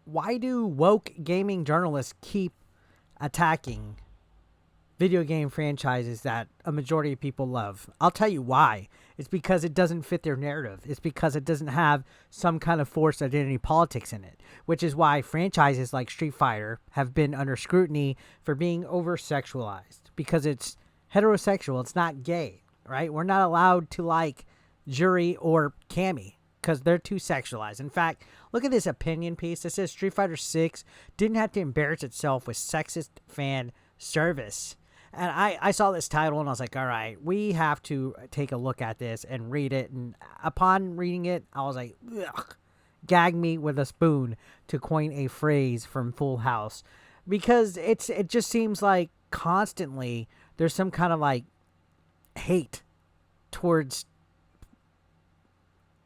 why do woke gaming journalists keep attacking video game franchises that a majority of people love? I'll tell you why. It's because it doesn't fit their narrative. It's because it doesn't have some kind of forced identity politics in it, which is why franchises like Street Fighter have been under scrutiny for being over-sexualized, because it's heterosexual. It's not gay, right? We're not allowed to like Jury or Cammy because they're too sexualized. In fact, look at this opinion piece that says Street Fighter 6 didn't have to embarrass itself with Sexist Fan Service. And I saw this title and I was like, all right, we have to take a look at this and read it. And upon reading it, I was like, ugh, gag me with a spoon, to coin a phrase from Full House. Because it just seems like constantly there's some kind of like hate towards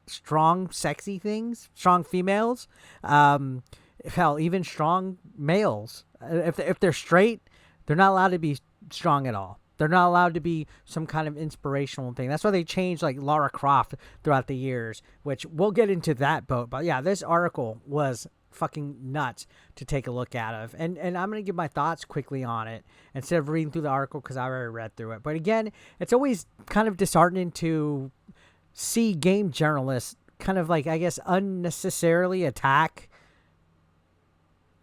strong, sexy things, strong females, hell, even strong males. If they're straight, they're not allowed to be strong at all. They're not allowed to be some kind of inspirational thing. That's why they changed like Lara Croft throughout the years, which we'll get into that boat. But yeah, this article was fucking nuts to take a look at of, and I'm gonna give my thoughts quickly on it instead of reading through the article because I already read through it. But again, it's always kind of disheartening to see game journalists kind of like, I guess, unnecessarily attack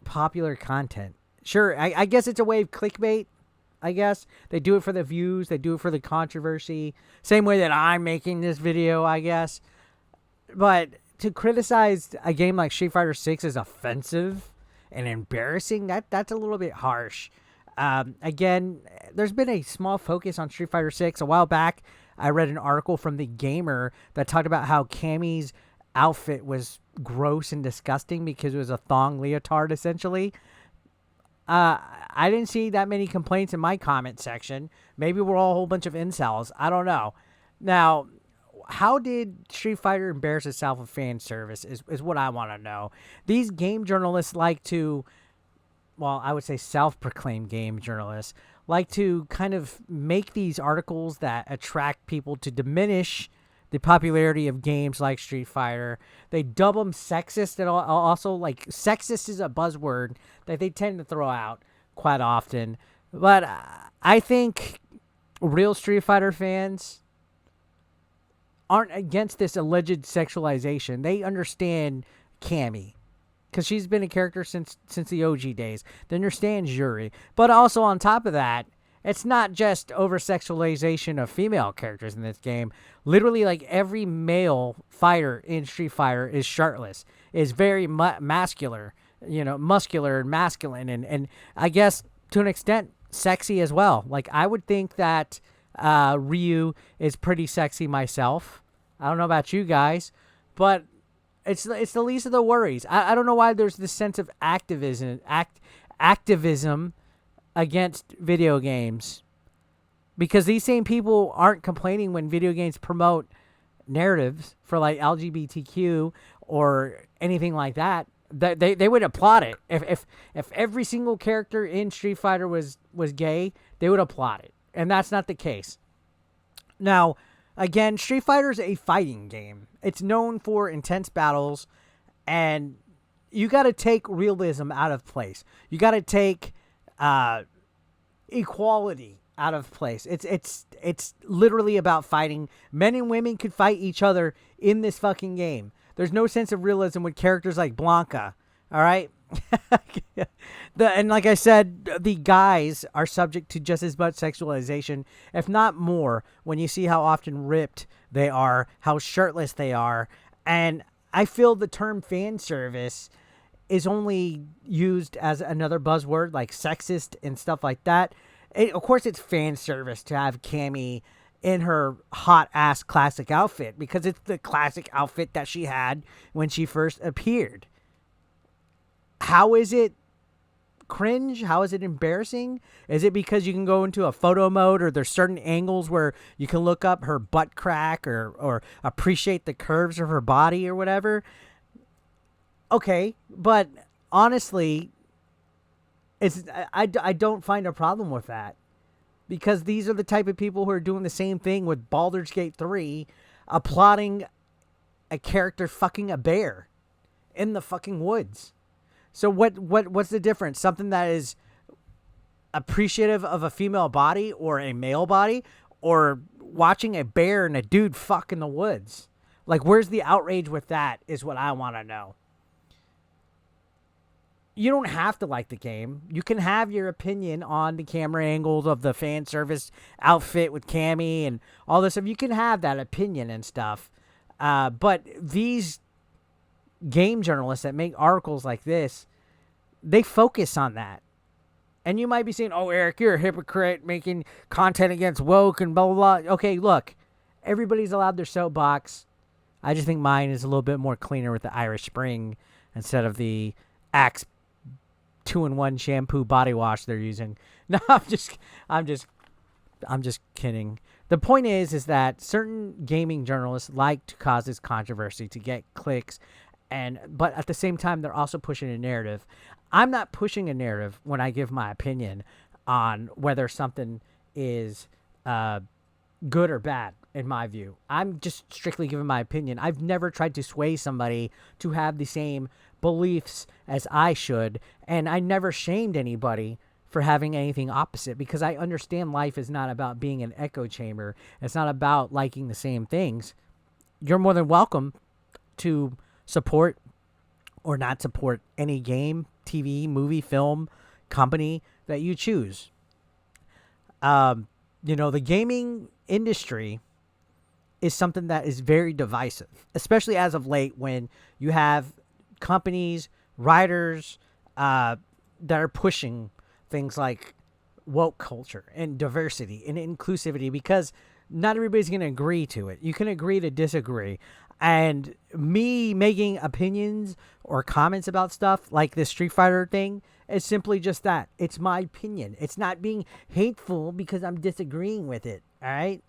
popular content. Sure, I guess it's a way of clickbait. I guess they do it for the views, they do it for the controversy, same way that I'm making this video, I guess. But to criticize a game like Street Fighter 6 as offensive and embarrassing, that's a little bit harsh. Again, there's been a small focus on Street Fighter 6. A while back, I read an article from The Gamer that talked about how Cammy's outfit was gross and disgusting because it was a thong leotard, essentially. I didn't see that many complaints in my comment section. Maybe we're all a whole bunch of incels. I don't know. Now, how did Street Fighter embarrass itself with fan service is what I want to know. These game journalists like to, well, I would say self-proclaimed game journalists, like to kind of make these articles that attract people to diminish the popularity of games like Street Fighter. They dub them sexist, and also, like, sexist is a buzzword that they tend to throw out quite often. But I think real Street Fighter fans aren't against this alleged sexualization. They understand Cammy, because she's been a character since the OG days. They understand Jury. But also on top of that, it's not just over-sexualization of female characters in this game. Literally, like, every male fighter in Street Fighter is shirtless, is very muscular and masculine, and I guess to an extent sexy as well. Like, I would think that Ryu is pretty sexy myself. I don't know about you guys, but it's the least of the worries. I don't know why there's this sense of activism against video games, because these same people aren't complaining when video games promote narratives for like LGBTQ or anything like that. They would applaud it. If every single character in Street Fighter was gay, they would applaud it. And that's not the case. Now, again, Street Fighter is a fighting game. It's known for intense battles, and you got to take realism out of place. You got to take equality out of place. It's literally about fighting. Men and women could fight each other in this fucking game. There's no sense of realism with characters like Blanca. All right. And like I said, the guys are subject to just as much sexualization, if not more, when you see how often ripped they are, how shirtless they are. And I feel the term fan service is only used as another buzzword like sexist and stuff like that. Of course, it's fan service to have Cammy in her hot ass classic outfit, because it's the classic outfit that she had when she first appeared. How is it cringe? How is it embarrassing? Is it because you can go into a photo mode, or there's certain angles where you can look up her butt crack or appreciate the curves of her body or whatever? Okay, but honestly, I don't find a problem with that, because these are the type of people who are doing the same thing with Baldur's Gate 3, applauding a character fucking a bear in the fucking woods. So what's the difference? Something that is appreciative of a female body or a male body, or watching a bear and a dude fuck in the woods? Like, where's the outrage with that is what I want to know. You don't have to like the game. You can have your opinion on the camera angles of the fan service outfit with cammy and all this stuff. You can have that opinion and stuff. But these game journalists that make articles like this, they focus on that. And you might be saying, oh, Eric, you're a hypocrite making content against woke and blah, blah, blah. Okay, look, everybody's allowed their soapbox. I just think mine is a little bit more cleaner with the Irish Spring instead of the Axe 2-in-1 shampoo body wash they're using. No, I'm just kidding. The point is that certain gaming journalists like to cause this controversy to get clicks, but at the same time they're also pushing a narrative. I'm not pushing a narrative when I give my opinion on whether something is good or bad, in my view. I'm just strictly giving my opinion. I've never tried to sway somebody to have the same beliefs as I should, and I never shamed anybody for having anything opposite, because I understand life is not about being an echo chamber. It's not about liking the same things. You're more than welcome to support or not support any game, TV, movie, film, company that you choose. The gaming industry is something that is very divisive, especially as of late when you have companies, writers that are pushing things like woke culture and diversity and inclusivity, because not everybody's going to agree to it. You can agree to disagree. And me making opinions or comments about stuff like this Street Fighter thing is simply just that. It's my opinion. It's not being hateful because I'm disagreeing with it. All right.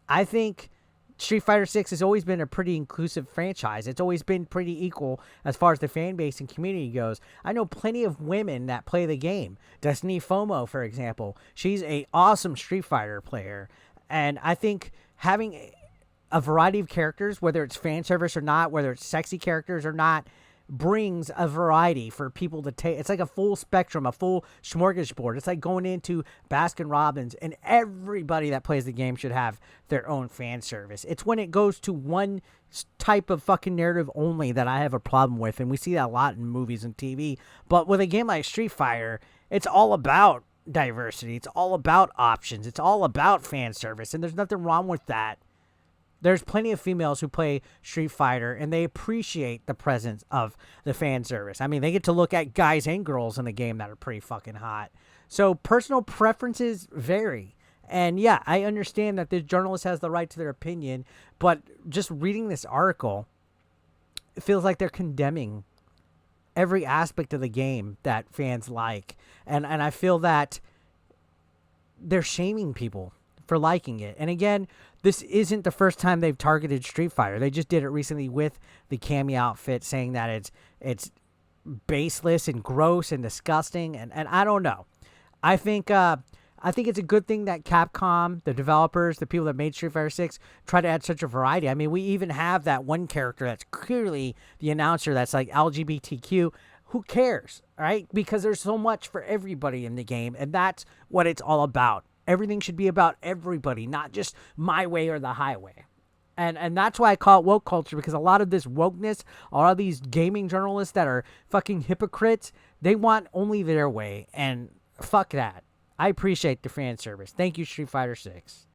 I think Street Fighter 6 has always been a pretty inclusive franchise. It's always been pretty equal as far as the fan base and community goes. I know plenty of women that play the game. Destiny FOMO, for example. She's an awesome Street Fighter player. And I think having a variety of characters, whether it's fan service or not, whether it's sexy characters or not, brings a variety for people to take. It's like a full spectrum, a full smorgasbord. It's like going into Baskin Robbins, and everybody that plays the game should have their own fan service. It's when it goes to one type of fucking narrative only that I have a problem with, and we see that a lot in movies and TV. But with a game like Street Fighter, it's all about diversity. It's all about options. It's all about fan service, and there's nothing wrong with that. There's plenty of females who play Street Fighter, and they appreciate the presence of the fan service. I mean, they get to look at guys and girls in the game that are pretty fucking hot. So personal preferences vary. And yeah, I understand that this journalist has the right to their opinion, but just reading this article, it feels like they're condemning every aspect of the game that fans like. And I feel that they're shaming people for liking it. And again, this isn't the first time they've targeted Street Fighter. They just did it recently with the cammy outfit, saying that it's baseless and gross and disgusting. And I don't know. I think it's a good thing that Capcom, the developers, the people that made Street Fighter 6, try to add such a variety. I mean, we even have that one character that's clearly the announcer that's like LGBTQ. Who cares, right? Because there's so much for everybody in the game, and that's what it's all about. Everything should be about everybody, not just my way or the highway. And that's why I call it woke culture, because a lot of this wokeness, a lot of these gaming journalists that are fucking hypocrites, they want only their way, and fuck that. I appreciate the fan service. Thank you, Street Fighter 6.